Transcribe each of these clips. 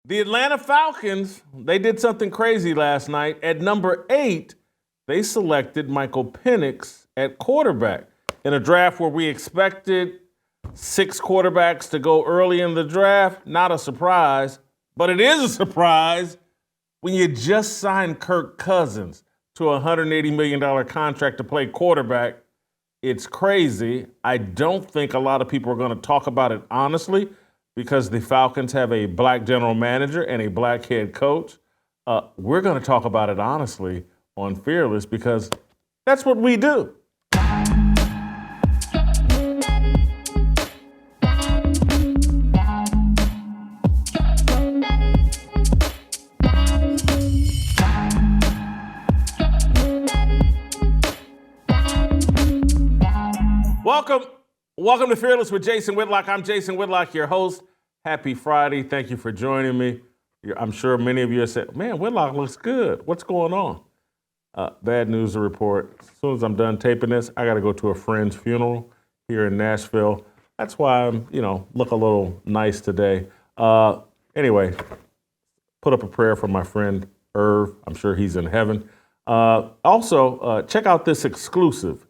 The Atlanta Falcons, they did something crazy last night. At number 8, they selected Michael Penix at quarterback in a draft where we expected 6 quarterbacks to go early in the draft. Not a surprise, but it is a surprise when you just signed Kirk Cousins to a $180 million contract to play quarterback. It's crazy. I don't think a lot of people are going to talk about it honestly, because the Falcons have a black general manager and a black head coach. We're going to talk about it honestly on Fearless because that's what we do. Welcome to Fearless with Jason Whitlock. I'm Jason Whitlock, your host. Happy Friday. Thank you for joining me. I'm sure many of you have said, man, Whitlock looks good. What's going on? Bad news to report. As soon as I'm done taping this, I got to go to a friend's funeral here in Nashville. That's why I'm, look a little nice today. Anyway, put up a prayer for my friend Irv. I'm sure he's in heaven. Also, check out this exclusive.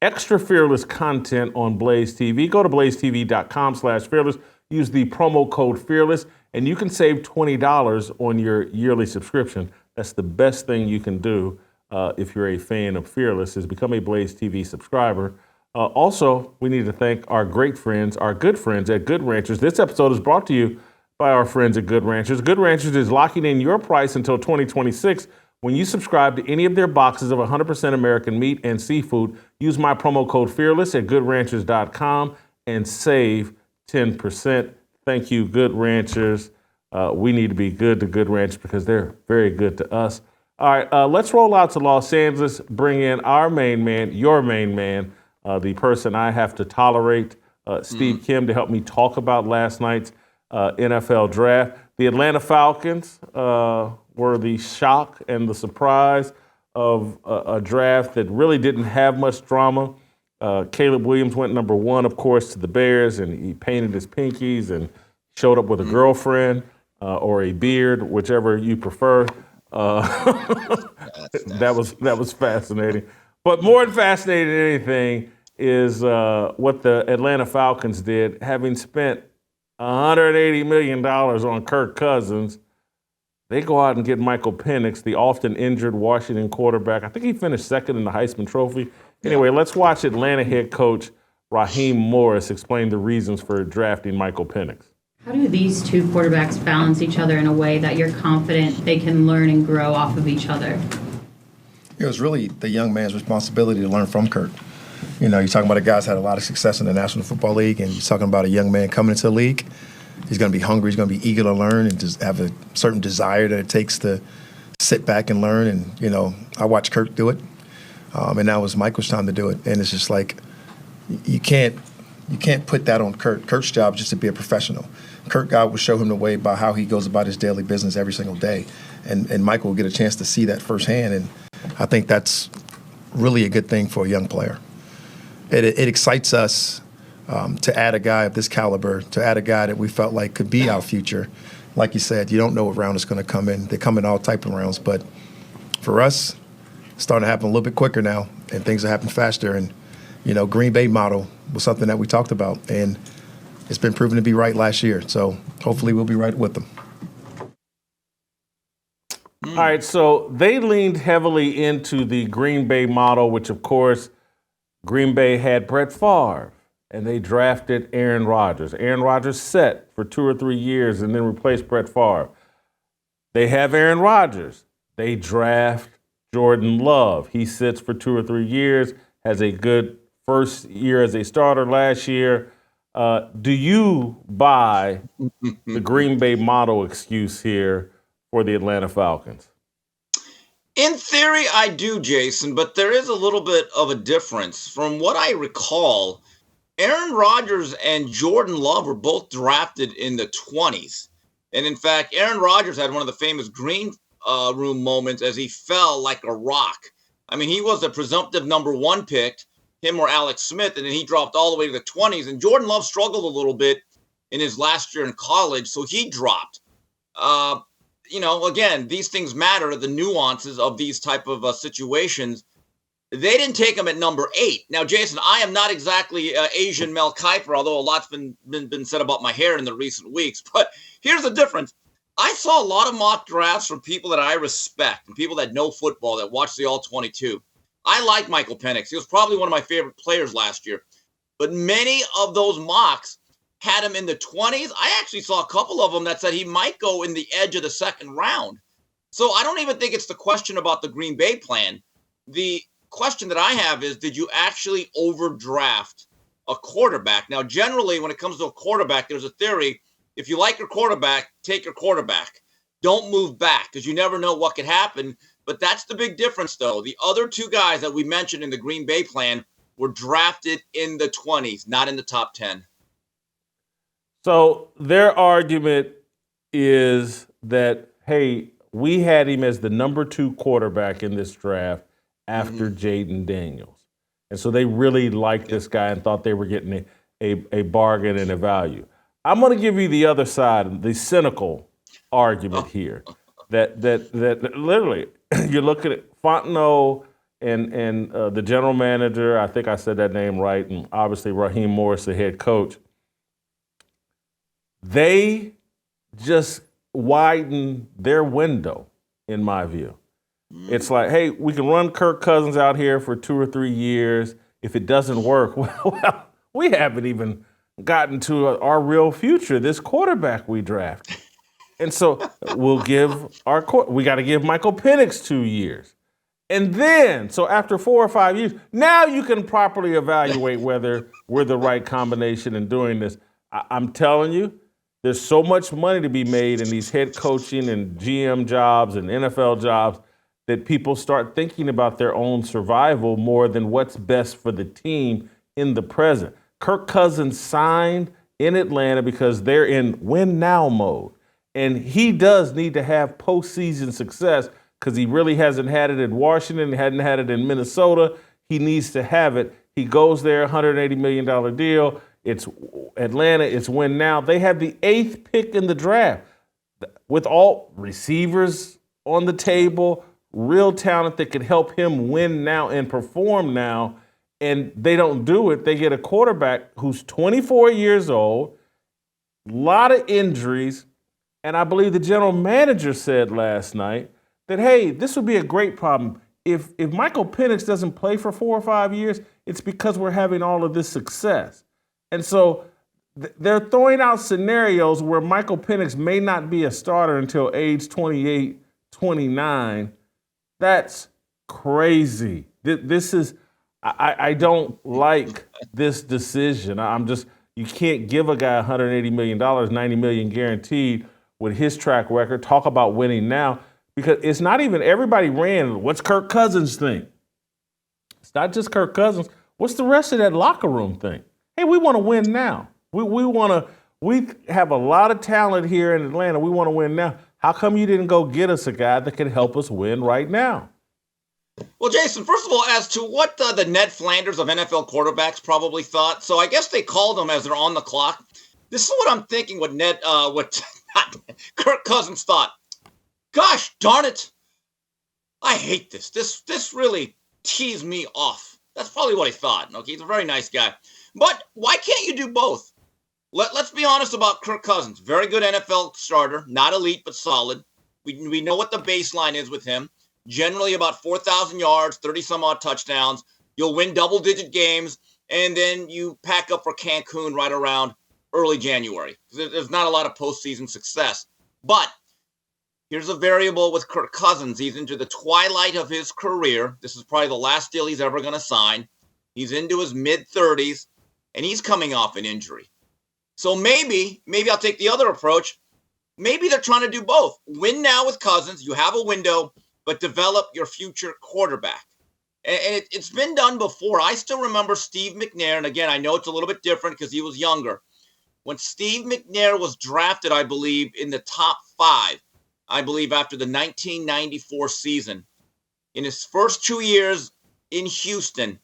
Extra Fearless content on Blaze TV. Go to blazetv.com/fearless. Use the promo code Fearless, and you can save $20 on your yearly subscription. That's the best thing you can do if you're a fan of Fearless, is become a Blaze TV subscriber. Also, we need to thank our great friends, our good friends at Good Ranchers. This episode is brought to you by our friends at Good Ranchers. Good Ranchers is locking in your price until 2026. When you subscribe to any of their boxes of 100% American meat and seafood, use my promo code Fearless at goodranchers.com and save 10%. Thank you, Good Ranchers. We need to be good to Good Ranchers because they're very good to us. All right, let's roll out to Los Angeles, bring in our main man, your main man, the person I have to tolerate, Steve Kim, to help me talk about last night's NFL draft. The Atlanta Falcons were the shock and the surprise of a draft that really didn't have much drama. Caleb Williams went number 1, of course, to the Bears, and he painted his pinkies and showed up with a girlfriend or a beard, whichever you prefer. That was fascinating. But more than fascinating than anything is what the Atlanta Falcons did, having spent $180 million on Kirk Cousins. They go out and get Michael Penix, the often injured Washington quarterback. I think he finished second in the Heisman Trophy. Anyway, let's watch Atlanta head coach Raheem Morris explain the reasons for drafting Michael Penix. How do these two quarterbacks balance each other in a way that you're confident they can learn and grow off of each other? It was really the young man's responsibility to learn from Kirk. You're talking about a guy who's had a lot of success in the National Football League, and you're talking about a young man coming into the league. He's going to be hungry. He's going to be eager to learn and just have a certain desire that it takes to sit back and learn. And, I watched Kirk do it, and now it's Michael's time to do it. And it's just like you can't put that on Kirk. Kirk's job is just to be a professional. Kirk, God will show him the way by how he goes about his daily business every single day. And Michael will get a chance to see that firsthand. And I think that's really a good thing for a young player. It excites us to add a guy of this caliber, to add a guy that we felt like could be our future. Like you said, you don't know what round is going to come in. They come in all type of rounds. But for us, it's starting to happen a little bit quicker now, and things are happening faster. And, Green Bay model was something that we talked about, and it's been proven to be right last year. So hopefully we'll be right with them. All right, so they leaned heavily into the Green Bay model, which, of course, Green Bay had Brett Favre, and they drafted Aaron Rodgers. Aaron Rodgers set for 2 or 3 years and then replaced Brett Favre. They have Aaron Rodgers. They draft Jordan Love. He sits for 2 or 3 years, has a good first year as a starter last year. Do you buy the Green Bay model excuse here for the Atlanta Falcons? In theory, I do, Jason, but there is a little bit of a difference. From what I recall, Aaron Rodgers and Jordan Love were both drafted in the 20s. And in fact, Aaron Rodgers had one of the famous green room moments as he fell like a rock. I mean, he was the presumptive number 1 pick, him or Alex Smith, and then he dropped all the way to the 20s. And Jordan Love struggled a little bit in his last year in college, so he dropped. Again, these things matter, the nuances of these type of situations. They didn't take him at number 8. Now, Jason, I am not exactly Asian Mel Kiper, although a lot's been said about my hair in the recent weeks. But here's the difference. I saw a lot of mock drafts from people that I respect and people that know football, that watch the All-22. I like Michael Penix. He was probably one of my favorite players last year. But many of those mocks had him in the 20s. I actually saw a couple of them that said he might go in the edge of the second round. So I don't even think it's the question about the Green Bay plan. The question that I have is, did you actually overdraft a quarterback? Now, generally, when it comes to a quarterback, there's a theory. If you like your quarterback, take your quarterback. Don't move back, because you never know what could happen. But that's the big difference, though. The other two guys that we mentioned in the Green Bay plan were drafted in the 20s, not in the top 10. So their argument is that, hey, we had him as the number 2 quarterback in this draft after Jaden Daniels. And so they really liked this guy and thought they were getting a bargain and a value. I'm going to give you the other side, the cynical argument here, that literally you're looking at Fontenot and the general manager, I think I said that name right, and obviously Raheem Morris, the head coach. They just widen their window, in my view. It's like, hey, we can run Kirk Cousins out here for 2 or 3 years. If it doesn't work, well, we haven't even gotten to our real future, this quarterback we draft. And so we got to give Michael Penix 2 years. And then, so after 4 or 5 years, now you can properly evaluate whether we're the right combination in doing this. I'm telling you, there's so much money to be made in these head coaching and GM jobs and NFL jobs that people start thinking about their own survival more than what's best for the team in the present. Kirk Cousins signed in Atlanta because they're in win now mode. And he does need to have postseason success because he really hasn't had it in Washington, hadn't had it in Minnesota. He needs to have it. He goes there, $180 million deal. It's Atlanta, it's win now. They have the 8th pick in the draft with all receivers on the table, real talent that could help him win now and perform now. And they don't do it. They get a quarterback who's 24 years old, a lot of injuries. And I believe the general manager said last night that, hey, this would be a great problem. If Michael Penix doesn't play for 4 or 5 years, it's because we're having all of this success. And so they're throwing out scenarios where Michael Penix may not be a starter until age 28, 29. That's crazy. This is, I don't like this decision. You can't give a guy $180 million, $90 million guaranteed with his track record. Talk about winning now, because it's not even everybody ran. What's Kirk Cousins think? It's not just Kirk Cousins. What's the rest of that locker room think? Hey, we want to win now. We have a lot of talent here in Atlanta. We want to win now. How come you didn't go get us a guy that can help us win right now? Well, Jason, first of all, as to what the Ned Flanders of NFL quarterbacks probably thought, so I guess they called them as they're on the clock. This is what I'm thinking. What Kirk Cousins thought. Gosh darn it! I hate this. This really teased me off. That's probably what he thought. Okay, he's a very nice guy, but why can't you do both? Let's be honest about Kirk Cousins. Very good NFL starter, not elite but solid. We know what the baseline is with him. Generally about 4,000 yards, 30-some-odd touchdowns. You'll win double-digit games, and then you pack up for Cancun right around early January. There's not a lot of postseason success. But here's a variable with Kirk Cousins. He's into the twilight of his career. This is probably the last deal he's ever going to sign. He's into his mid-30s, and he's coming off an injury. So maybe I'll take the other approach. Maybe they're trying to do both. Win now with Cousins. You have a window, but develop your future quarterback. And it's been done before. I still remember Steve McNair, and again, I know it's a little bit different because he was younger. When Steve McNair was drafted, I believe, in the top 5, I believe after the 1994 season, in his first 2 years in Houston,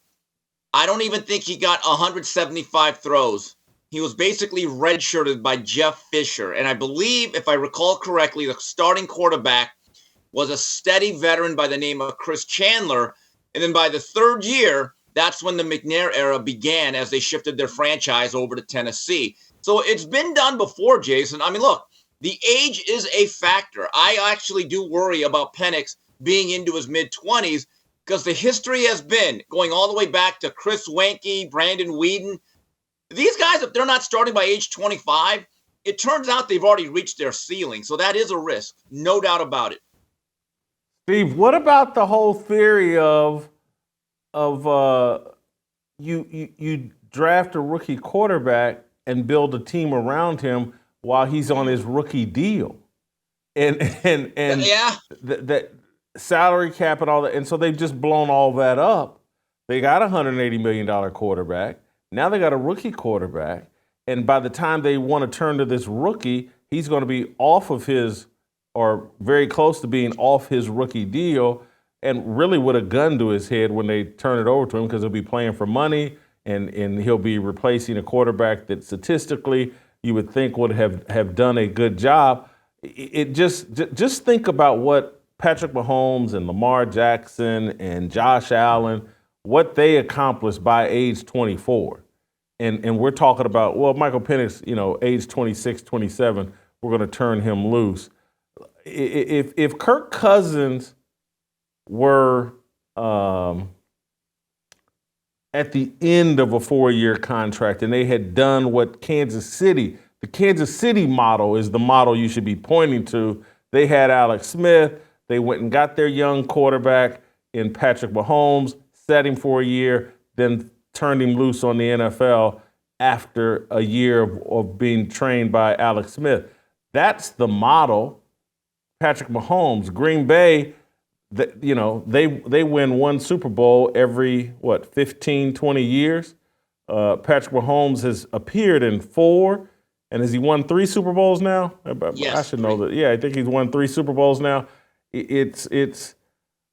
I don't even think he got 175 throws. he was basically redshirted by Jeff Fisher. And I believe, if I recall correctly, the starting quarterback was a steady veteran by the name of Chris Chandler. And then by the third year, that's when the McNair era began as they shifted their franchise over to Tennessee. So it's been done before, Jason. I mean, look, the age is a factor. I actually do worry about Penix being into his mid-20s because the history has been going all the way back to Chris Wenke, Brandon Whedon. These guys, if they're not starting by age 25, it turns out they've already reached their ceiling. So that is a risk, no doubt about it. Steve, what about the whole theory of you draft a rookie quarterback and build a team around him while he's on his rookie deal, and Yeah. that salary cap and all that, and so they've just blown all that up. They got a $180 million quarterback. Now they got a rookie quarterback, and by the time they want to turn to this rookie, he's going to be off of his, or very close to being off his rookie deal, and really with a gun to his head when they turn it over to him because he'll be playing for money, and he'll be replacing a quarterback that statistically you would think would have done a good job. It just think about what Patrick Mahomes and Lamar Jackson and Josh Allen, what they accomplished by age 24. And we're talking about, well, Michael Penix, age 26, 27, we're going to turn him loose. If Kirk Cousins were at the end of a 4-year contract and they had done what the Kansas City model is the model you should be pointing to. They had Alex Smith. They went and got their young quarterback in Patrick Mahomes, set him for a year, then turned him loose on the NFL after a year of being trained by Alex Smith. That's the model. Patrick Mahomes, Green Bay, they win one Super Bowl every, 15, 20 years? Patrick Mahomes has appeared in 4, and has he won 3 Super Bowls now? Yes. I should know that. Yeah, I think he's won 3 Super Bowls now.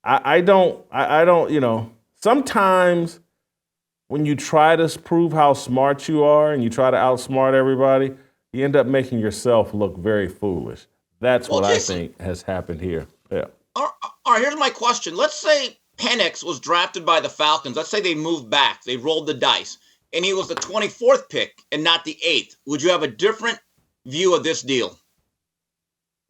I don't, sometimes when you try to prove how smart you are and you try to outsmart everybody, you end up making yourself look very foolish. That's what Jason, I think has happened here. Yeah. All right, here's my question. Let's say Penix was drafted by the Falcons. Let's say they moved back. They rolled the dice, and he was the 24th pick and not the 8th. Would you have a different view of this deal?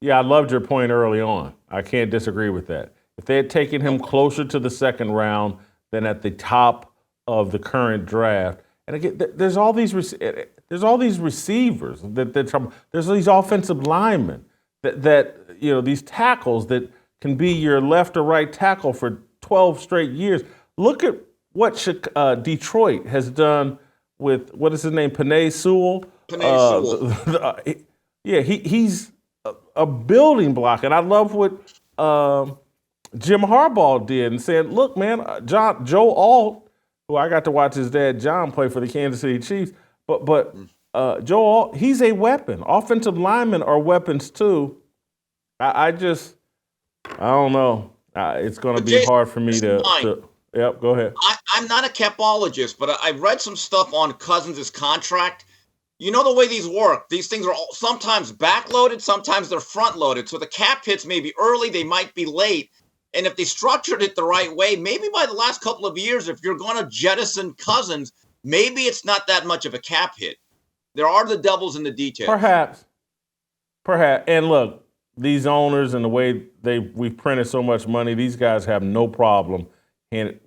Yeah, I loved your point early on. I can't disagree with that. If they had taken him closer to the second round than at the top of the current draft, and again, there's all these receivers. There's these offensive linemen that these tackles that can be your left or right tackle for 12 straight years. Look at what Detroit has done with, what is his name, Penei Sewell? Sewell. He's a building block. And I love what Jim Harbaugh did and said, look, man, Joe Alt, who I got to watch his dad John play for the Kansas City Chiefs, but Joe Alt, he's a weapon. Offensive linemen are weapons too. I don't know. It's going to be hard for me to. Yep, go ahead. I'm not a capologist, but I read some stuff on Cousins' contract. You know the way these work. These things are sometimes backloaded, sometimes they're front-loaded. So the cap hits may be early, they might be late. And if they structured it the right way, maybe by the last couple of years, if you're going to jettison Cousins, maybe it's not that much of a cap hit. There are the devils in the details. Perhaps. And look, these owners and the way we've printed so much money, these guys have no problem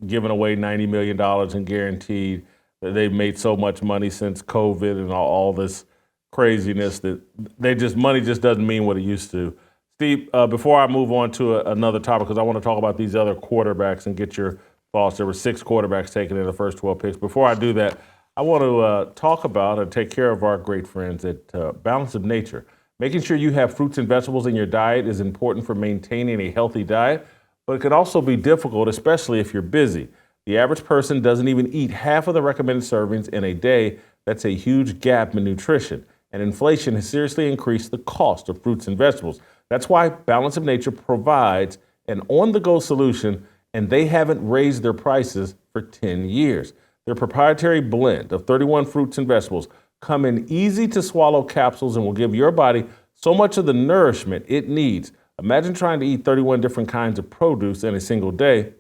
giving away $90 million in guaranteed. They've made so much money since COVID and all this craziness that money just doesn't mean what it used to. Steve, before I move on to another topic, because I want to talk about these other quarterbacks and get your thoughts. There were 6 quarterbacks taken in the first 12 picks. Before I do that, I want to talk about and take care of our great friends at Balance of Nature. Making sure you have fruits and vegetables in your diet is important for maintaining a healthy diet, but it can also be difficult, especially if you're busy. The average person doesn't even eat half of the recommended servings in a day. That's a huge gap in nutrition, and inflation has seriously increased the cost of fruits and vegetables. That's why Balance of Nature provides an on-the-go solution, and they haven't raised their prices for 10 years. Their proprietary blend of 31 fruits and vegetables come in easy-to-swallow capsules and will give your body so much of the nourishment it needs. Imagine trying to eat 31 different kinds of produce in a single day.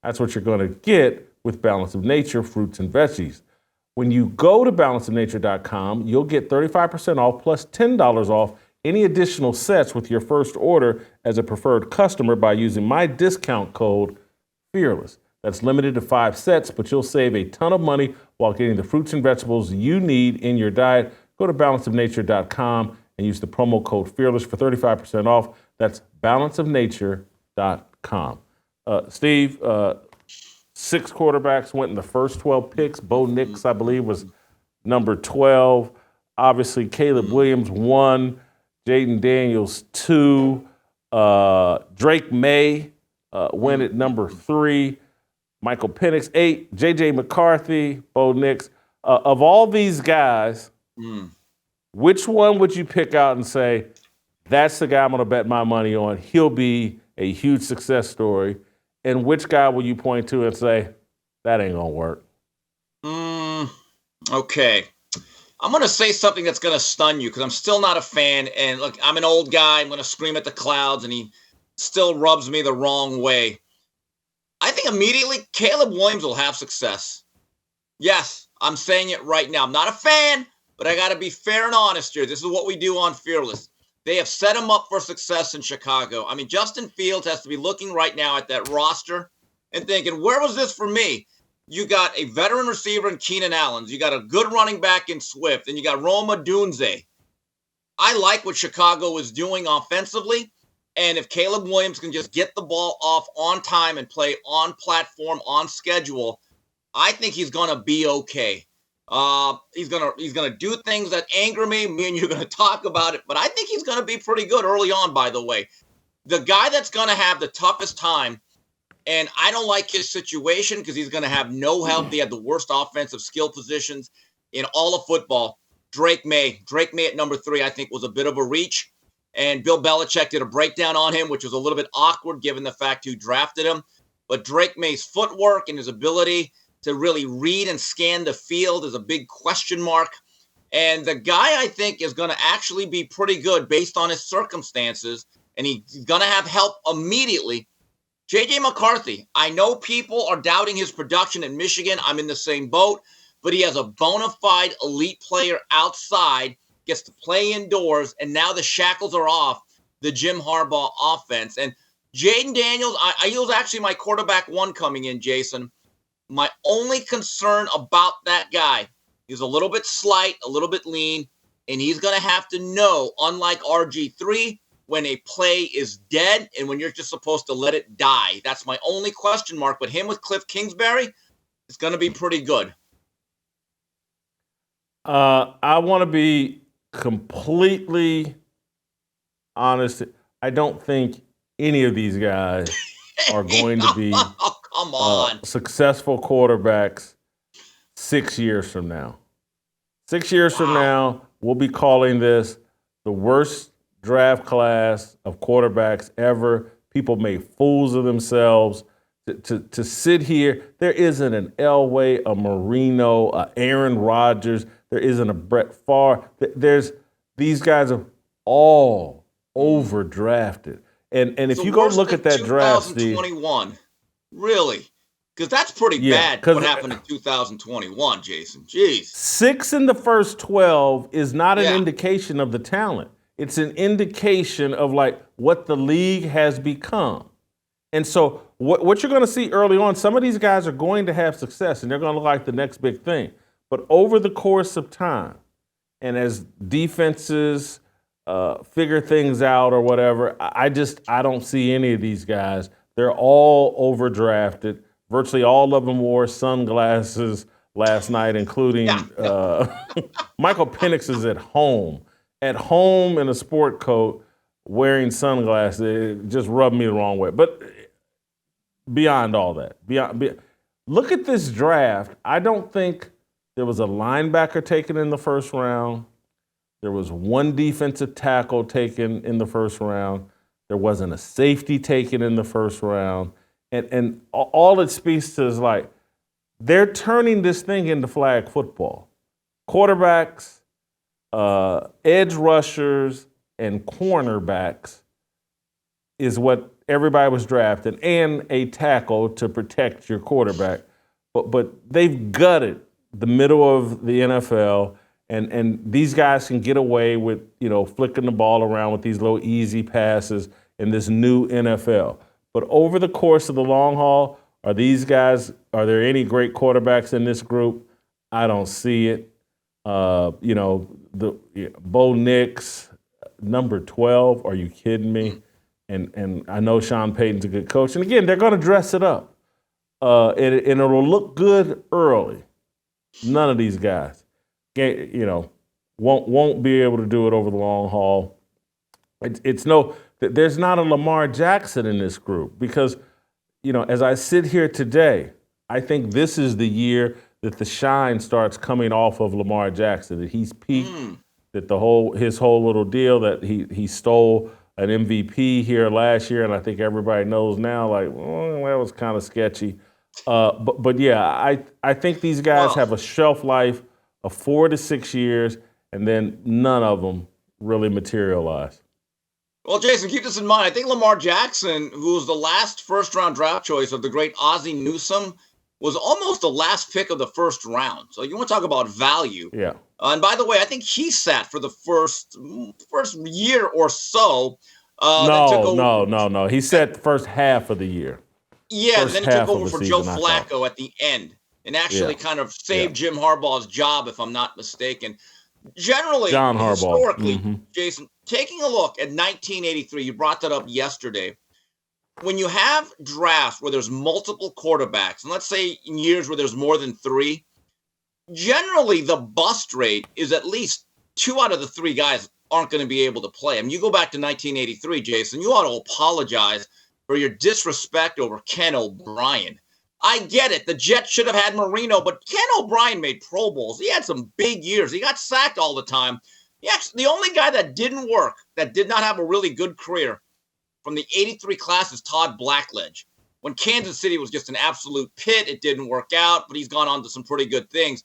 That's what you're going to get with Balance of Nature fruits and veggies. When you go to balanceofnature.com, you'll get 35% off plus $10 off any additional sets with your first order as a preferred customer by using my discount code FEARLESS. That's limited to 5 sets, but you'll save a ton of money while getting the fruits and vegetables you need in your diet. Go to balanceofnature.com and use the promo code FEARLESS for 35% off. That's balanceofnature.com. Steve, 6 quarterbacks went in the first 12 picks. Bo Nix, I believe, was number 12. Obviously, Caleb Williams, 1. Jaden Daniels, 2. Drake May went at number 3. Michael Penix, 8. J.J. McCarthy, Bo Nix. Of all these guys, which one would you pick out and say, that's the guy I'm going to bet my money on? He'll be a huge success story. And which guy will you point to and say, that ain't going to work? Okay. I'm going to say something that's going to stun you because I'm still not a fan. And look, I'm an old guy. I'm going to scream at the clouds, and he still rubs me the wrong way. I think immediately Caleb Williams will have success. Yes, I'm saying it right now. I'm not a fan, but I got to be fair and honest here. This is what we do on Fearless. They have set him up for success in Chicago. I mean, Justin Fields has to be looking right now at that roster and thinking, where was this for me? You got a veteran receiver in Keenan Allen. You got a good running back in Swift, and you got Roma Dunze. I like what Chicago is doing offensively, and if Caleb Williams can just get the ball off on time and play on platform, on schedule, I think he's going to be okay. He's gonna do things that anger me. Me and you are gonna talk about it, but I think he's gonna be pretty good early on. By the way, the guy that's gonna have the toughest time, and I don't like his situation because he's gonna have no help. They had the worst offensive skill positions in all of football. Drake May at number 3, I think was a bit of a reach, and Bill Belichick did a breakdown on him, which was a little bit awkward given the fact who drafted him. But Drake May's footwork and his ability to really read and scan the field is a big question mark. And the guy I think is going to actually be pretty good based on his circumstances, and he's going to have help immediately. J.J. McCarthy, I know people are doubting his production in Michigan. I'm in the same boat, but he has a bona fide elite player outside, gets to play indoors, and now the shackles are off the Jim Harbaugh offense. And Jaden Daniels, he was actually my quarterback 1 coming in, Jason. My only concern about that guy, he's a little bit slight, a little bit lean, and he's going to have to know, unlike RG3, when a play is dead and when you're just supposed to let it die. That's my only question mark. But him with Cliff Kingsbury, it's going to be pretty good. I want to be completely honest. I don't think any of these guys are going to be come on. Successful quarterbacks 6 years from now. 6 years from now, we'll be calling this the worst draft class of quarterbacks ever. People made fools of themselves. To sit here, there isn't an Elway, a Marino, a Aaron Rodgers. There isn't a Brett Favre. These guys are all overdrafted. And if you go look at that draft, Steve. 2021, really? Because that's pretty bad what happened in 2021, Jason. Jeez. 6 in the first 12 is not an indication of the talent. It's an indication of like what the league has become. And so what you're going to see early on, some of these guys are going to have success and they're going to look like the next big thing. But over the course of time, and as defenses figure things out or whatever, I don't see any of these guys. They're all overdrafted. Virtually all of them wore sunglasses last night, including Michael Penix is at home in a sport coat wearing sunglasses. It just rubbed me the wrong way. But beyond all that, look at this draft. I don't think there was a linebacker taken in the first round. There was one defensive tackle taken in the first round. There wasn't a safety taken in the first round. And all it speaks to is like, they're turning this thing into flag football. quarterbacks, edge rushers, and cornerbacks is what everybody was drafted, and a tackle to protect your quarterback. But they've gutted the middle of the NFL, and these guys can get away with, flicking the ball around with these little easy passes in this new NFL. But over the course of the long haul, are there any great quarterbacks in this group? I don't see it. Bo Nix, number 12, are you kidding me? And I know Sean Payton's a good coach. And again, they're going to dress it up. And it'll look good early. None of these guys, won't be able to do it over the long haul. There's not a Lamar Jackson in this group because, as I sit here today, I think this is the year that the shine starts coming off of Lamar Jackson, that he's peaked, that his whole little deal, that he stole an MVP here last year, and I think everybody knows now, that was kind of sketchy. But yeah, I think these guys have a shelf life of 4 to 6 years, and then none of them really materialize. Well, Jason, keep this in mind. I think Lamar Jackson, who was the last first-round draft choice of the great Ozzie Newsome, was almost the last pick of the first round. So you want to talk about value. Yeah. And by the way, I think he sat for the first year or so. No. He sat the first half of the year. Yeah, and then he took over for Joe season, Flacco at the end and actually kind of saved Jim Harbaugh's job, if I'm not mistaken. Generally, John Harbaugh. Historically, Jason, taking a look at 1983, you brought that up yesterday. When you have drafts where there's multiple quarterbacks, and let's say in years where there's more than 3, generally the bust rate is at least 2 out of the 3 guys aren't going to be able to play. I mean, you go back to 1983, Jason, you ought to apologize for your disrespect over Ken O'Brien. I get it. The Jets should have had Marino, but Ken O'Brien made Pro Bowls. He had some big years. He got sacked all the time. The only guy that didn't work, that did not have a really good career from the 83 class is Todd Blackledge. When Kansas City was just an absolute pit, it didn't work out, but he's gone on to some pretty good things.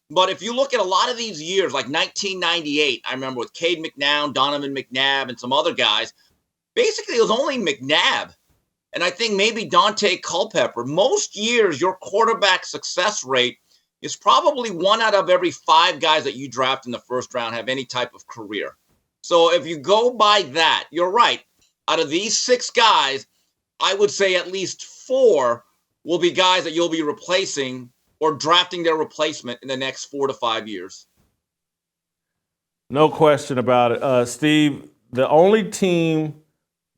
But if you look at a lot of these years, like 1998, I remember with Cade McNown, Donovan McNabb, and some other guys, basically it was only McNabb. And I think maybe Dante Culpepper. Most years, your quarterback success rate is probably 1 out of every 5 guys that you draft in the first round have any type of career. So if you go by that, you're right. Out of these 6 guys, I would say at least 4 will be guys that you'll be replacing or drafting their replacement in the next 4 to 5 years. No question about it. Steve, the only team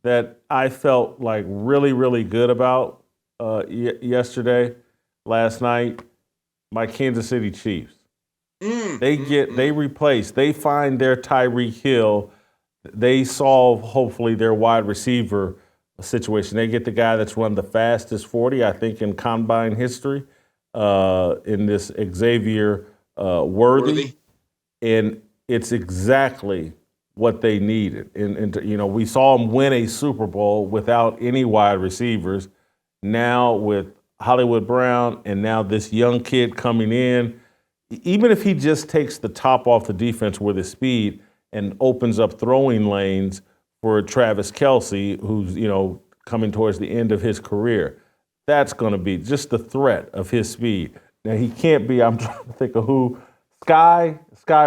that I felt like really, really good about last night, my Kansas City Chiefs. They replace, they find their Tyreek Hill. They solve, hopefully, their wide receiver situation. They get the guy that's run the fastest 40, I think, in combine history, in this Xavier Worthy. And it's exactly what they needed. And we saw them win a Super Bowl without any wide receivers. Now with Hollywood Brown and now this young kid coming in, even if he just takes the top off the defense with his speed and opens up throwing lanes for Travis Kelce, who's, coming towards the end of his career, that's going to be just the threat of his speed. Now, he can't be, I'm trying to think of who, Sky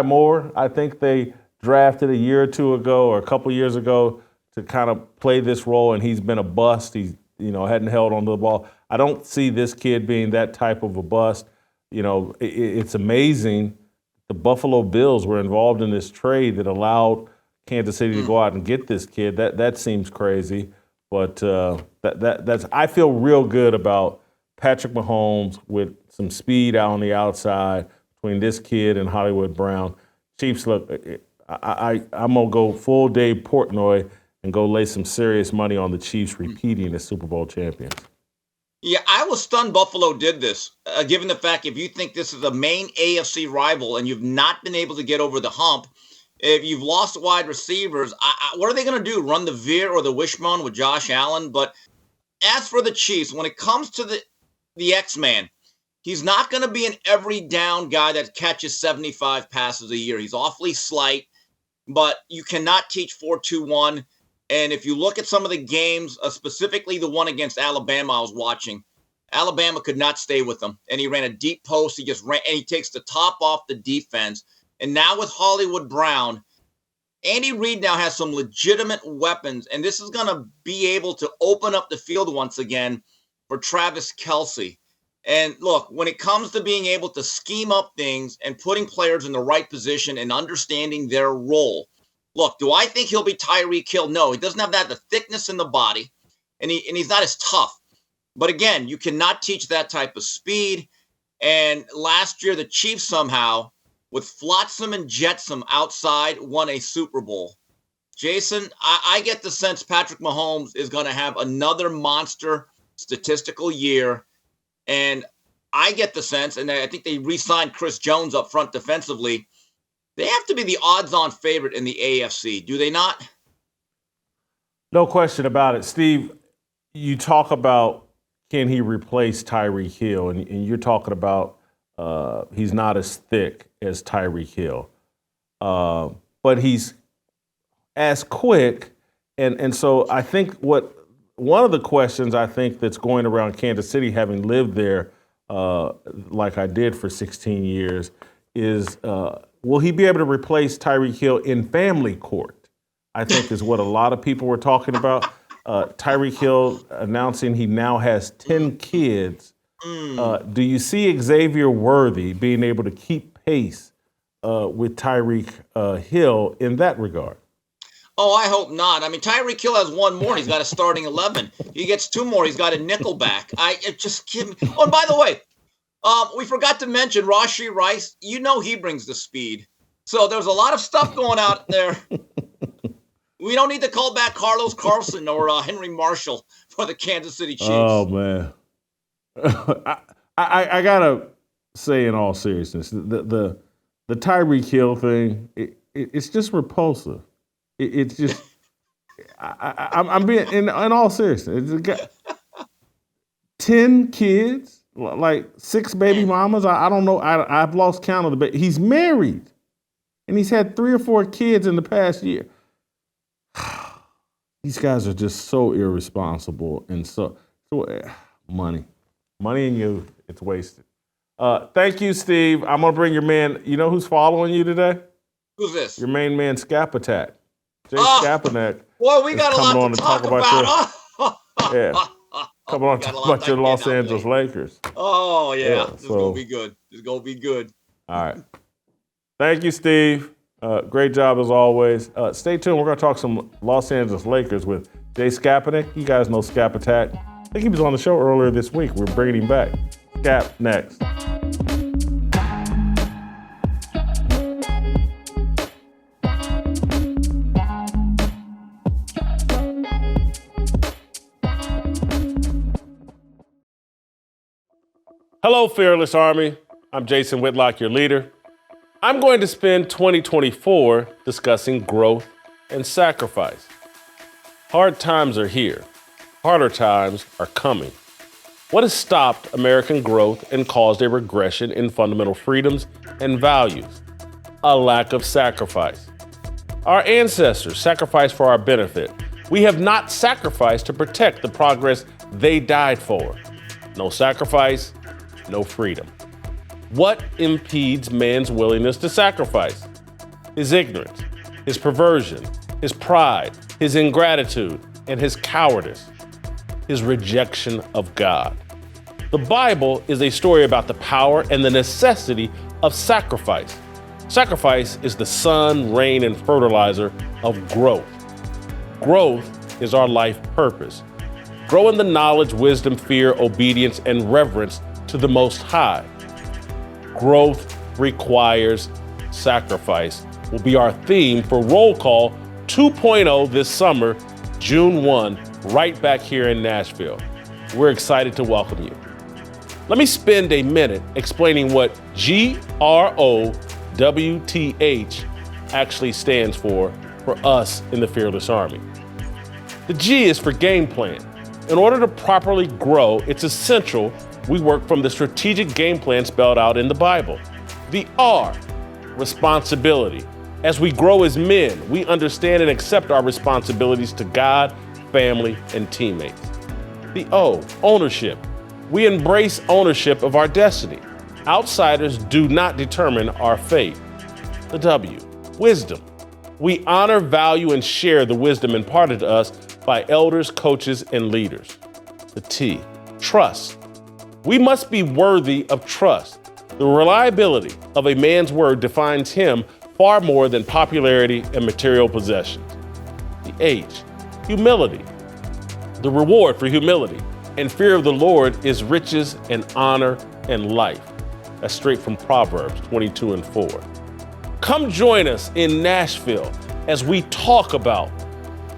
Moore, I think they drafted a year or 2 ago or a couple years ago to kind of play this role, and he's been a bust. He's, hadn't held onto the ball. I don't see this kid being that type of a bust. It's amazing the Buffalo Bills were involved in this trade that allowed Kansas City to go out and get this kid. That seems crazy, but that's I feel real good about Patrick Mahomes with some speed out on the outside between this kid and Hollywood Brown. Chiefs look. I'm gonna go full Dave Portnoy and go lay some serious money on the Chiefs repeating as Super Bowl champions. Yeah, I was stunned Buffalo did this, given the fact if you think this is a main AFC rival and you've not been able to get over the hump, if you've lost wide receivers, what are they going to do? Run the veer or the wishbone with Josh Allen? But as for the Chiefs, when it comes to the X-Man, He's not going to be an every down guy that catches 75 passes a year. He's awfully slight, but you cannot teach 4-2-1. And if you look at some of the games, specifically the one against Alabama I was watching, Alabama could not stay with him. And he ran a deep post. He just ran, and he takes the top off the defense. And now with Hollywood Brown, Andy Reid now has some legitimate weapons, and this is going to be able to open up the field once again for Travis Kelce. And look, when it comes to being able to scheme up things and putting players in the right position and understanding their role, look, do I think he'll be Tyreek Hill? No, he doesn't have the thickness in the body, and he's not as tough. But again, you cannot teach that type of speed. And last year, the Chiefs somehow, with Flotsam and Jetsam outside, won a Super Bowl. Jason, I get the sense Patrick Mahomes is going to have another monster statistical year. And I get the sense, and I think they re-signed Chris Jones up front defensively, they have to be the odds-on favorite in the AFC, do they not? No question about it. Steve, you talk about can he replace Tyreek Hill, and you're talking about he's not as thick as Tyreek Hill, but he's as quick. And so I think one of the questions I think that's going around Kansas City, having lived there like I did for 16 years, is will he be able to replace Tyreek Hill in family court? I think is what a lot of people were talking about. Tyreek Hill announcing he now has 10 kids. Do you see Xavier Worthy being able to keep pace with Tyreek Hill in that regard? Oh, I hope not. I mean, Tyreek Hill has one more. He's got a starting 11. He gets two more. He's got a nickel back. Just give me. Oh, and by the way, we forgot to mention Rashee Rice. You know he brings the speed. So there's a lot of stuff going out there. We don't need to call back Carlos Carlson or Henry Marshall for the Kansas City Chiefs. Oh, man. I got to say in all seriousness, the Tyreek Hill thing, it's just repulsive. It's just, I'm being, in all seriousness, 10 kids, like 6 baby mamas. I don't know. I've lost count of the he's married, and he's had 3 or 4 kids in the past year. These guys are just so irresponsible and so money and youth, it's wasted. Thank you, Steve. I'm going to bring your man. You know who's following you today? Who's this? Your main man, Skapinac. Jay Skapinac. Well, we got a lot to talk about. Coming on to talk about your Los Angeles Lakers. Oh, yeah. This is going to be good. This is going to be good. All right. Thank you, Steve. Great job as always. Stay tuned. We're going to talk some Los Angeles Lakers with Jay Skapinac. You guys know Skapinac. I think he was on the show earlier this week. We're bringing him back. Skap next. Hello, Fearless Army. I'm Jason Whitlock, your leader. I'm going to spend 2024 discussing growth and sacrifice. Hard times are here. Harder times are coming. What has stopped American growth and caused a regression in fundamental freedoms and values? A lack of sacrifice. Our ancestors sacrificed for our benefit. We have not sacrificed to protect the progress they died for. No sacrifice, no freedom. What impedes man's willingness to sacrifice? His ignorance, his perversion, his pride, his ingratitude, and his cowardice, his rejection of God. The Bible is a story about the power and the necessity of sacrifice. Sacrifice is the sun, rain, and fertilizer of growth. Growth is our life purpose. Grow in the knowledge, wisdom, fear, obedience, and reverence to the Most High. Growth requires sacrifice will be our theme for Roll Call 2.0 this summer, June 1, right back here in Nashville. We're excited to welcome you. Let me spend a minute explaining what GROWTH actually stands for us in the Fearless Army. The G is for game plan. In order to properly grow, it's essential we work from the strategic game plan spelled out in the Bible. The R, responsibility. As we grow as men, we understand and accept our responsibilities to God, family, and teammates. The O, ownership. We embrace ownership of our destiny. Outsiders do not determine our fate. The W, wisdom. We honor, value, and share the wisdom imparted to us by elders, coaches, and leaders. The T, trust. We must be worthy of trust. The reliability of a man's word defines him far more than popularity and material possessions. The H, humility. The reward for humility and fear of the Lord is riches and honor and life. That's straight from Proverbs 22:4. Come join us in Nashville as we talk about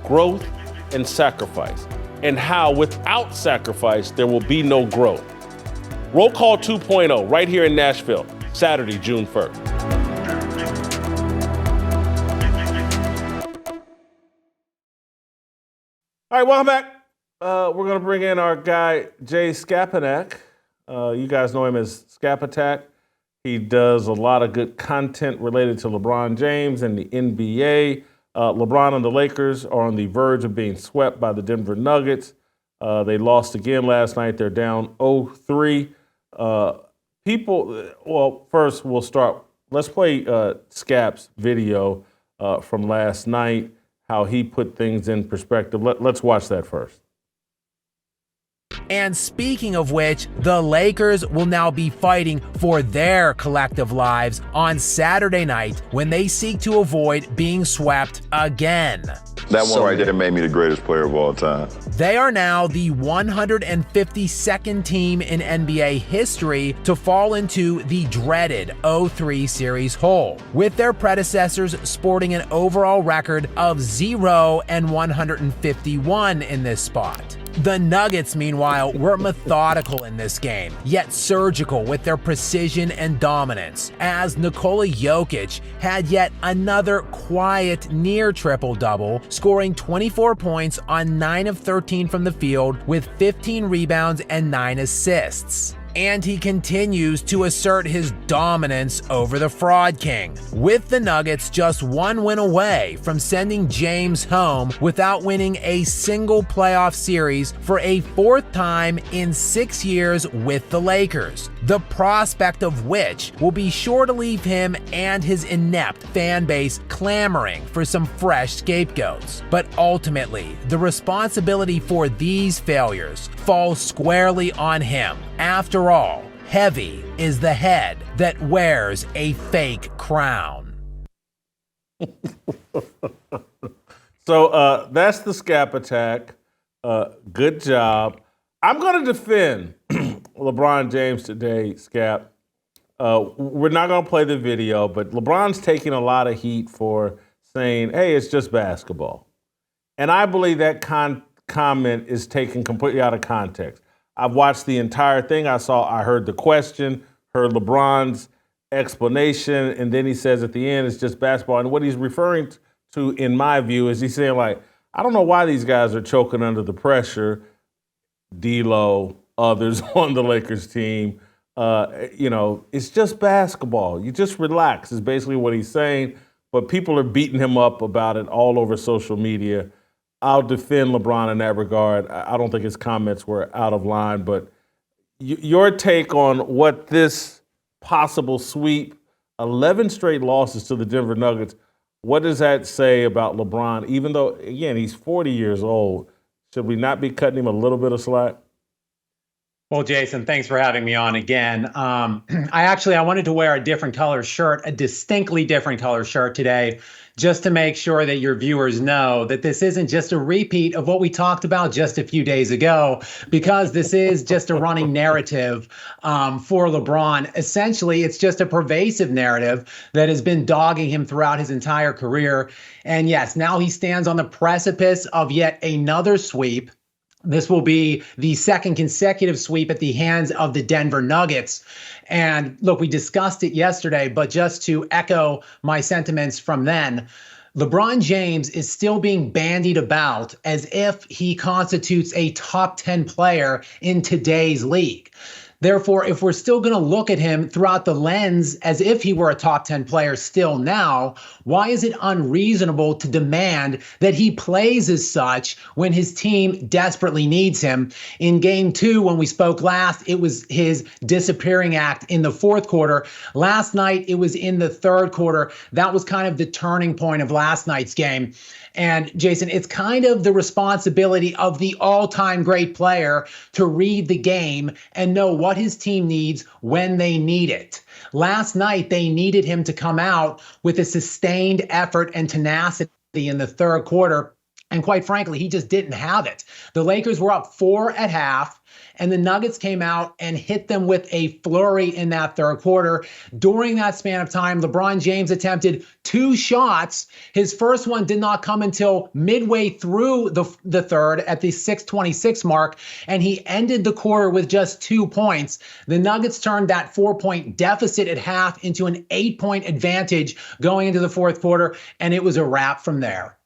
growth and sacrifice and how without sacrifice there will be no growth. Roll Call 2.0 right here in Nashville, Saturday, June 1st. All right, welcome back. We're going to bring in our guy, Jay Skapinac. You guys know him as Skapinac. He does a lot of good content related to LeBron James and the NBA. LeBron and the Lakers are on the verge of being swept by the Denver Nuggets. They lost again last night. They're down 0-3. First we'll start. Let's play Skap's video from last night, how he put things in perspective. Let's watch that first. And speaking of which, the Lakers will now be fighting for their collective lives on Saturday night when they seek to avoid being swept again. That one right there made me the greatest player of all time. They are now the 152nd team in NBA history to fall into the dreaded 0-3 series hole, with their predecessors sporting an overall record of 0-151 in this spot. The Nuggets, meanwhile, were methodical in this game, yet surgical with their precision and dominance, as Nikola Jokic had yet another quiet near triple-double, scoring 24 points on 9 of 13 from the field with 15 rebounds and 9 assists. And he continues to assert his dominance over the Fraud King, with the Nuggets just one win away from sending James home without winning a single playoff series for a fourth time in 6 years with the Lakers, the prospect of which will be sure to leave him and his inept fan base clamoring for some fresh scapegoats. But ultimately, the responsibility for these failures falls squarely on him. After all, heavy is the head that wears a fake crown. So that's the Skapinac. Good job. I'm going to defend LeBron James today, Skap. We're not going to play the video, but LeBron's taking a lot of heat for saying, hey, it's just basketball. And I believe that comment is taken completely out of context. I've watched the entire thing. I heard the question, heard LeBron's explanation, and then he says at the end it's just basketball. And what he's referring to, in my view, is he's saying, like, I don't know why these guys are choking under the pressure, D'Lo, others on the Lakers team. It's just basketball. You just relax is basically what he's saying. But people are beating him up about it all over social media. I'll defend LeBron in that regard. I don't think his comments were out of line, but your take on what this possible sweep, 11 straight losses to the Denver Nuggets, what does that say about LeBron? Even though, again, he's 40 years old, should we not be cutting him a little bit of slack? Well, Jason, thanks for having me on again. I wanted to wear a different color shirt, a distinctly different color shirt today, just to make sure that your viewers know that this isn't just a repeat of what we talked about just a few days ago, because this is just a running narrative for LeBron. Essentially, it's just a pervasive narrative that has been dogging him throughout his entire career. And yes, now he stands on the precipice of yet another sweep. This will be the second consecutive sweep at the hands of the Denver Nuggets. And look, we discussed it yesterday, but just to echo my sentiments from then, LeBron James is still being bandied about as if he constitutes a top 10 player in today's league. Therefore, if we're still going to look at him throughout the lens as if he were a top 10 player still now, why is it unreasonable to demand that he plays as such when his team desperately needs him? In game 2, when we spoke last, it was his disappearing act in the fourth quarter. Last night, it was in the third quarter. That was kind of the turning point of last night's game. And Jason, it's kind of the responsibility of the all-time great player to read the game and know what his team needs when they need it. Last night, they needed him to come out with a sustained effort and tenacity in the third quarter. And quite frankly, he just didn't have it. The Lakers were up 4 at half. And the Nuggets came out and hit them with a flurry in that third quarter. During that span of time, LeBron James attempted 2 shots. His first one did not come until midway through the third at the 6:26 mark, and he ended the quarter with just 2 points. The Nuggets turned that 4-point deficit at half into an 8-point advantage going into the fourth quarter, and it was a wrap from there.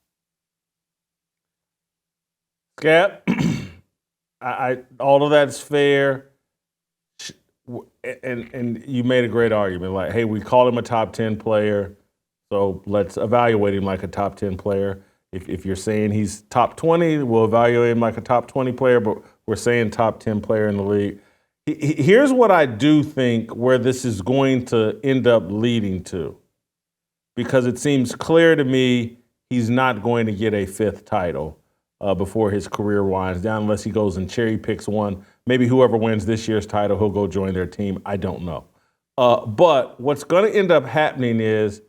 Skap, all of that's fair, and you made a great argument. Like, hey, we call him a top 10 player, so let's evaluate him like a top 10 player. If you're saying he's top 20, we'll evaluate him like a top 20 player, but we're saying top 10 player in the league. Here's what I do think where this is going to end up leading to, because it seems clear to me he's not going to get a 5th title before his career winds down, unless he goes and cherry picks one. Maybe whoever wins this year's title, he'll go join their team. I don't know. But what's going to end up happening is,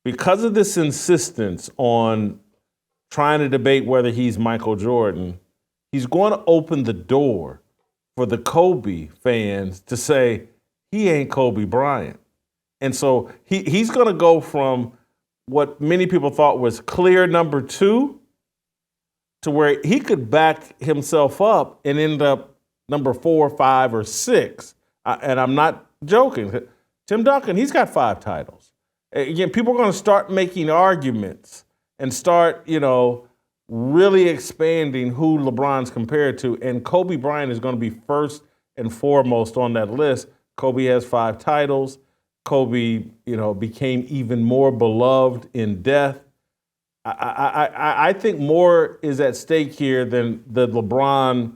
because of this insistence on trying to debate whether he's Michael Jordan, he's going to open the door for the Kobe fans to say, he ain't Kobe Bryant. And so he's going to go from what many people thought was clear number 2 to where he could back himself up and end up number 4, 5, or 6. And I'm not joking. Tim Duncan, he's got 5 titles. Again, people are going to start making arguments and start, really expanding who LeBron's compared to. And Kobe Bryant is going to be first and foremost on that list. Kobe has 5 titles. Kobe, became even more beloved in death. I think more is at stake here than the LeBron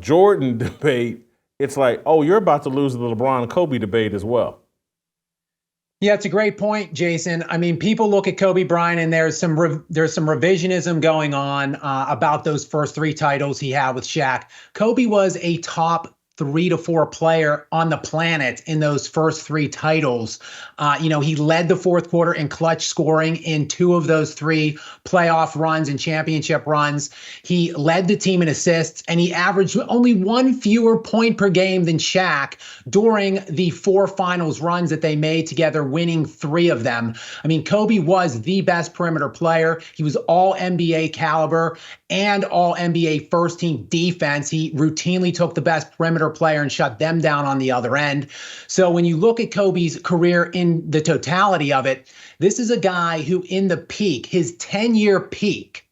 Jordan debate. It's like, oh, you're about to lose the LeBron Kobe debate as well. Yeah, it's a great point, Jason. I mean, people look at Kobe Bryant and there's some revisionism going on about those first 3 titles he had with Shaq. Kobe was a top 3 to 4 player on the planet in those first 3 titles. He led the fourth quarter in clutch scoring in 2 of those 3 playoff runs and championship runs. He led the team in assists, and he averaged only 1 fewer point per game than Shaq during the 4 finals runs that they made together, winning 3 of them. I mean, Kobe was the best perimeter player. He was all NBA caliber and all NBA first team defense. He routinely took the best perimeter player and shut them down on the other end. So when you look at Kobe's career in the totality of it, this is a guy who in the peak, his 10-year peak,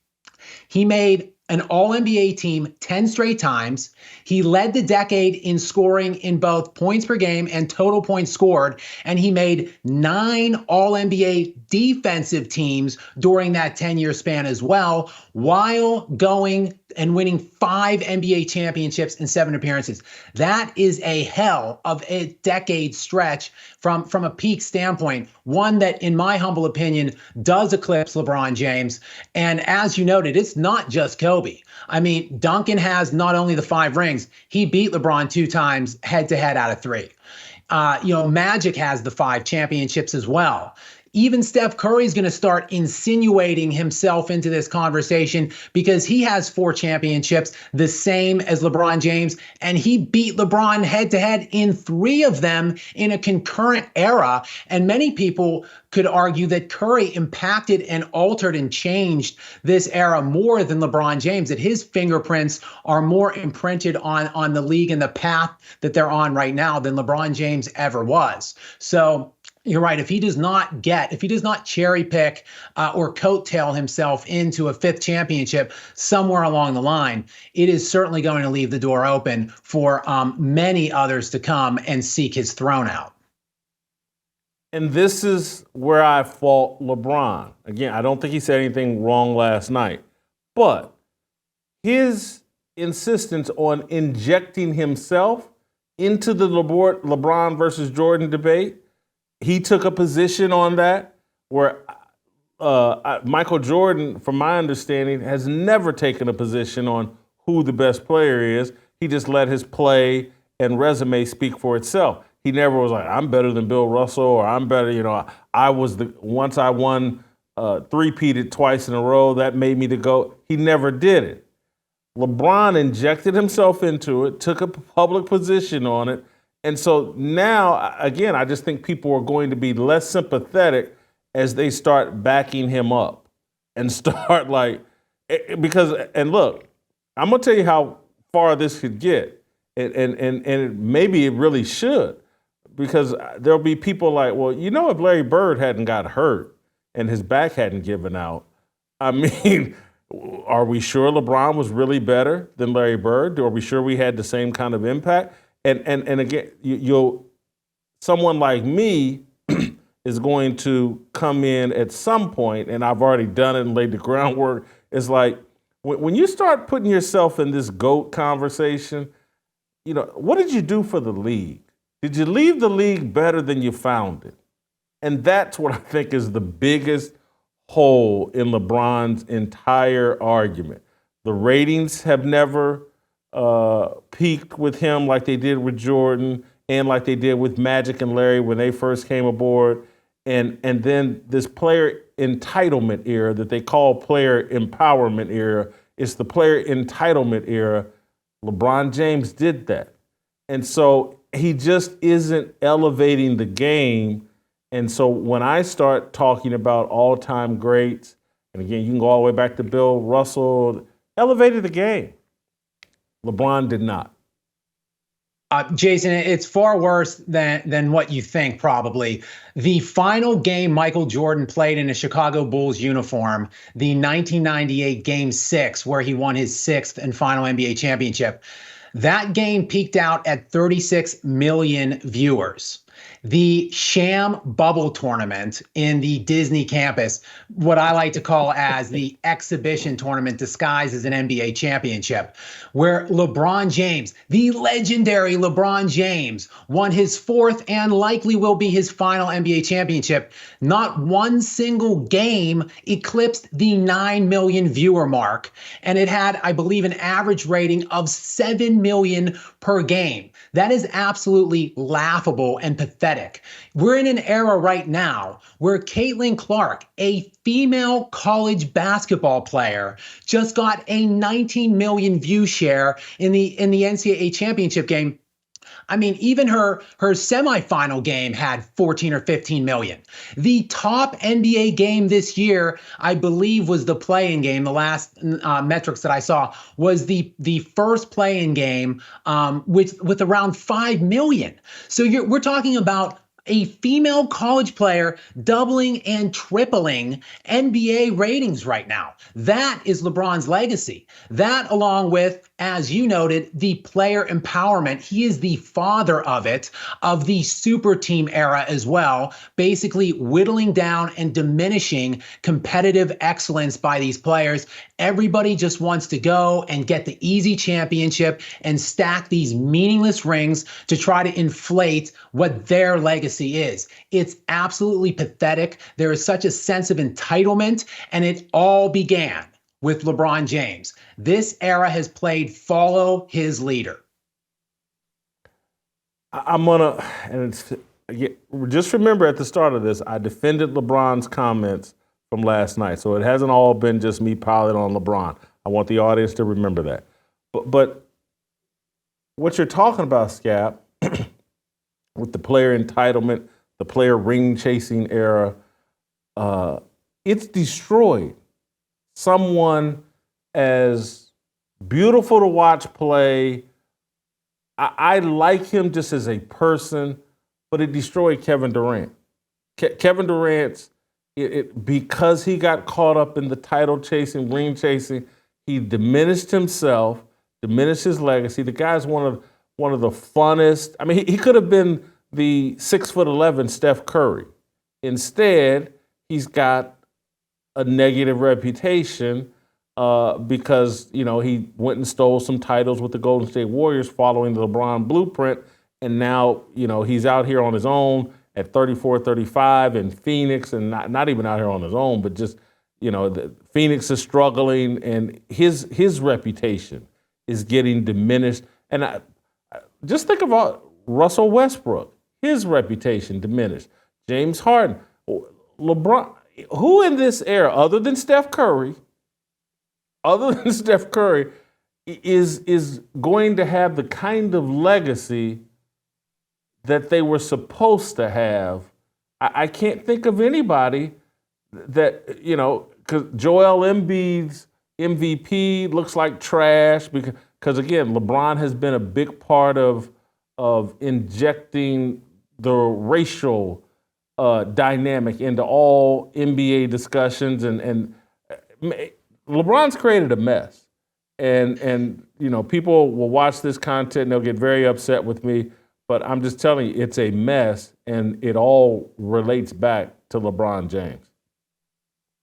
he made an all-NBA team 10 straight times. He led the decade in scoring in both points per game and total points scored, and he made 9 all-NBA defensive teams during that 10-year span as well, while going and winning 5 NBA championships and 7 appearances. That is a hell of a decade stretch from a peak standpoint, one that, in my humble opinion, does eclipse LeBron James. And as you noted, it's not just Kobe. I mean, Duncan has not only the 5 rings, he beat LeBron 2 times head-to-head out of 3. Magic has the 5 championships as well. Even Steph Curry is going to start insinuating himself into this conversation because he has 4 championships, the same as LeBron James, and he beat LeBron head-to-head in 3 of them in a concurrent era. And many people could argue that Curry impacted and altered and changed this era more than LeBron James, that his fingerprints are more imprinted on the league and the path that they're on right now than LeBron James ever was. So You're right. If he does not cherry pick or coattail himself into a fifth championship somewhere along the line, it is certainly going to leave the door open for many others to come and seek his throne out. And this is where I fault LeBron. Again, I don't think he said anything wrong last night, but his insistence on injecting himself into the LeBron versus Jordan debate, he took a position on that where Michael Jordan, from my understanding, has never taken a position on who the best player is. He just let his play and resume speak for itself. He never was like, I'm better than Bill Russell, or I'm better, once I won three-peated twice in a row, that made me the GOAT. He never did it. LeBron injected himself into it, took a public position on it. And so now, again, I just think people are going to be less sympathetic as they start backing him up and start and look, I'm going to tell you how far this could get. And maybe it really should, because there'll be people like, well, if Larry Bird hadn't got hurt and his back hadn't given out, I mean, are we sure LeBron was really better than Larry Bird? Are we sure we had the same kind of impact? And again, someone like me is going to come in at some point, and I've already done it and laid the groundwork. It's like when you start putting yourself in this GOAT conversation, what did you do for the league? Did you leave the league better than you found it? And that's what I think is the biggest hole in LeBron's entire argument. The ratings have never peaked with him like they did with Jordan and like they did with Magic and Larry when they first came aboard. And then this player entitlement era that they call player empowerment era, it's the player entitlement era. LeBron James did that. And so he just isn't elevating the game. And so when I start talking about all-time greats, and again, you can go all the way back to Bill Russell, elevated the game. LeBron did not. Jason, it's far worse than what you think, probably. The final game Michael Jordan played in a Chicago Bulls uniform, the 1998 Game 6, where he won his sixth and final NBA championship, that game peaked out at 36 million viewers. The sham bubble tournament in the Disney campus, what I like to call as the exhibition tournament disguised as an NBA championship, where LeBron James, the legendary LeBron James, won his fourth and likely will be his final NBA championship. Not one single game eclipsed the 9 million viewer mark. And it had, I believe, an average rating of 7 million per game. That is absolutely laughable and pathetic. We're in an era right now where Caitlin Clark, a female college basketball player, just got a 19 million view share in the NCAA championship game. I mean, even her semifinal game had 14 or 15 million. The top NBA game this year, I believe, was the play-in game. The last metrics that I saw was the first play-in game with around 5 million. So we're talking about a female college player doubling and tripling NBA ratings right now. That is LeBron's legacy. That, along with, as you noted, the player empowerment. He is the father of it, of the super team era as well, basically whittling down and diminishing competitive excellence by these players. Everybody just wants to go and get the easy championship and stack these meaningless rings to try to inflate what their legacy is. It's absolutely pathetic. There is such a sense of entitlement, and it all began with LeBron James. This era has played follow his leader. Just remember at the start of this, I defended LeBron's comments from last night. So it hasn't all been just me piling on LeBron. I want the audience to remember that. But what you're talking about, Skap, with the player entitlement, the player ring chasing era, it's destroyed someone as beautiful to watch play. I like him just as a person, but it destroyed Kevin Durant. Kevin Durant's, because he got caught up in the title chasing, ring chasing, he diminished himself, diminished his legacy. The guy's one of the funnest. I mean, he could have been the 6'11" Steph Curry. Instead, he's got a negative reputation because he went and stole some titles with the Golden State Warriors following the LeBron blueprint, and now he's out here on his own at 34, 35 in Phoenix, and not even out here on his own, but just Phoenix is struggling, and his reputation is getting diminished. And I just think about Russell Westbrook, his reputation diminished. James Harden, LeBron. Who in this era, other than Steph Curry, is going to have the kind of legacy that they were supposed to have? I can't think of anybody that, because Joel Embiid's MVP looks like trash because again, LeBron has been a big part of injecting the racial dynamic into all NBA discussions, and LeBron's created a mess, and people will watch this content and they'll get very upset with me, but I'm just telling you, it's a mess, and it all relates back to LeBron James.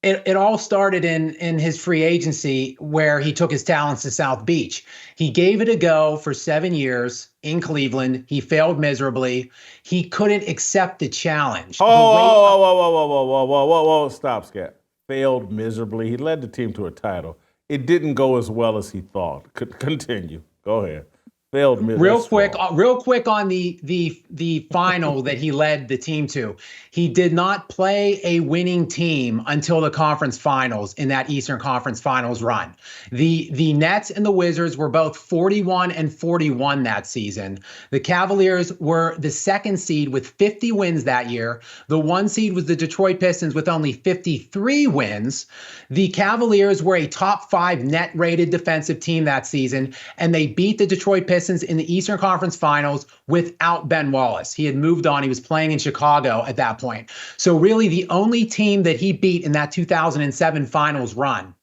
It all started in his free agency, where he took his talents to South Beach. He gave it a go for 7 years in Cleveland. He failed miserably. He couldn't accept the challenge. Whoa, stop, Skap. Failed miserably. He led the team to a title. It didn't go as well as he thought. Continue. Go ahead. Failed miserably. Real quick on the final that he led the team to. He did not play a winning team until the conference finals in that Eastern Conference Finals run. The Nets and the Wizards were both 41-41 that season. The Cavaliers were the second seed with 50 wins that year. The one seed was the Detroit Pistons with only 53 wins. The Cavaliers were a top 5 net rated defensive team that season, and they beat the Detroit Pistons in the Eastern Conference Finals without Ben Wallace. He had moved on. He was playing in Chicago at that point. So really the only team that he beat in that 2007 finals run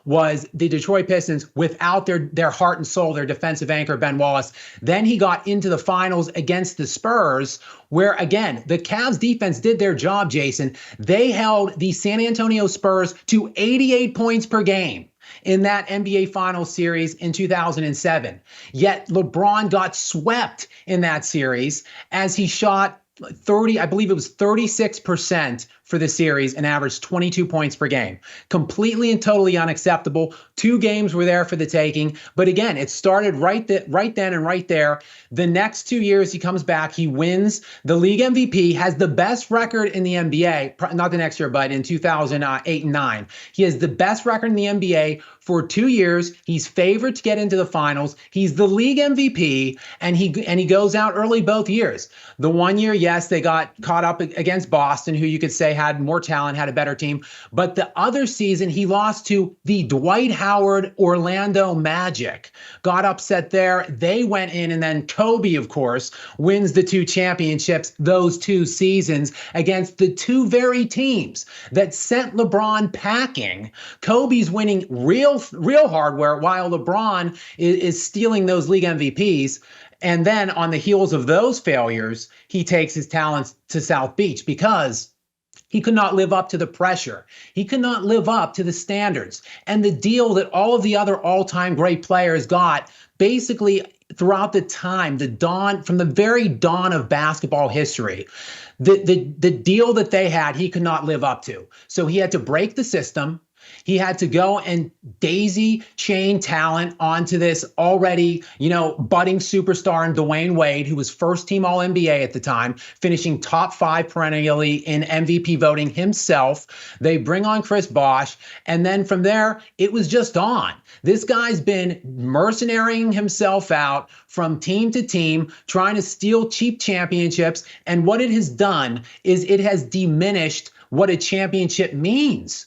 was the Detroit Pistons without their heart and soul, their defensive anchor, Ben Wallace. Then he got into the finals against the Spurs, where, again, the Cavs defense did their job, Jason. They held the San Antonio Spurs to 88 points per game in that NBA Finals series in 2007. Yet LeBron got swept in that series as he shot 36% for the series and averaged 22 points per game. Completely and totally unacceptable. 2 games were there for the taking. But again, it started right then and right there. The next 2 years, he comes back. He wins the league MVP, has the best record in the NBA, not the next year, but in 2008 and 9. He has the best record in the NBA for 2 years. He's favored to get into the finals. He's the league MVP, and he goes out early both years. The 1 year, yes, they got caught up against Boston, who you could say had more talent, had a better team. But the other season, he lost to the Dwight Howard Orlando Magic. Got upset there. They went in, and then Kobe, of course, wins the 2 championships those 2 seasons against the 2 very teams that sent LeBron packing. Kobe's winning real hardware while LeBron is stealing those league MVPs. And then on the heels of those failures, he takes his talents to South Beach because he could not live up to the pressure. He could not live up to the standards and the deal that all of the other all-time great players got basically throughout the time, from the very dawn of basketball history. The deal that they had, he could not live up to. So he had to break the system. He had to go and daisy chain talent onto this already, budding superstar in Dwayne Wade, who was first team All NBA at the time, finishing top 5 perennially in MVP voting himself. They bring on Chris Bosh. And then from there, it was just on. This guy's been mercenarying himself out from team to team, trying to steal cheap championships. And what it has done is it has diminished what a championship means.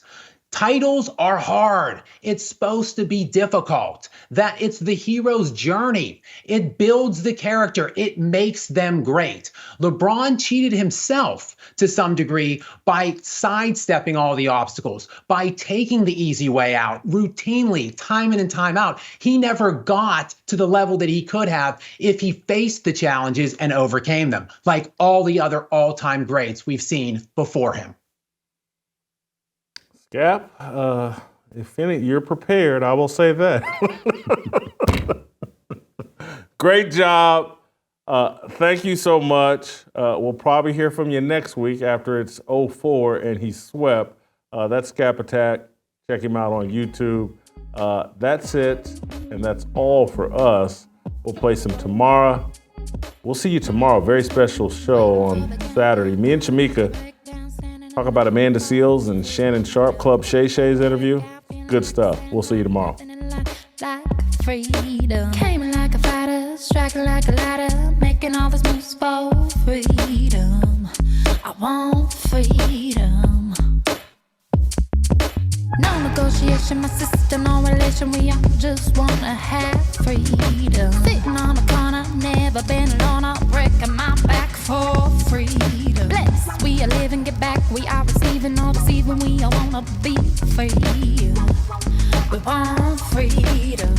Titles are hard. It's supposed to be difficult. That it's the hero's journey. It builds the character. It makes them great. LeBron cheated himself to some degree by sidestepping all the obstacles, by taking the easy way out routinely, time in and time out. He never got to the level that he could have if he faced the challenges and overcame them, like all the other all-time greats we've seen before him. Skap, if any, you're prepared. I will say that. Great job. Thank you so much. We'll probably hear from you next week after it's 0-4 and he swept. That's Skapinac. Check him out on YouTube. That's it, and that's all for us. We'll play some tomorrow. We'll see you tomorrow. Very special show on Saturday. Me and Shamika talk about Amanda Seales and Shannon Sharp, Club Shay Shay's interview. Good stuff. We'll see you tomorrow. Like freedom. Came like a fighter, striking like a ladder, making all these moves for freedom. I want freedom. No negotiation, my sister, no relation. We all just wanna have freedom. Sitting on a corner, never been alone. I'm breaking my back for freedom. Blessed, we are living, get back. We are receiving, all deceiving. We all wanna be free. We want freedom.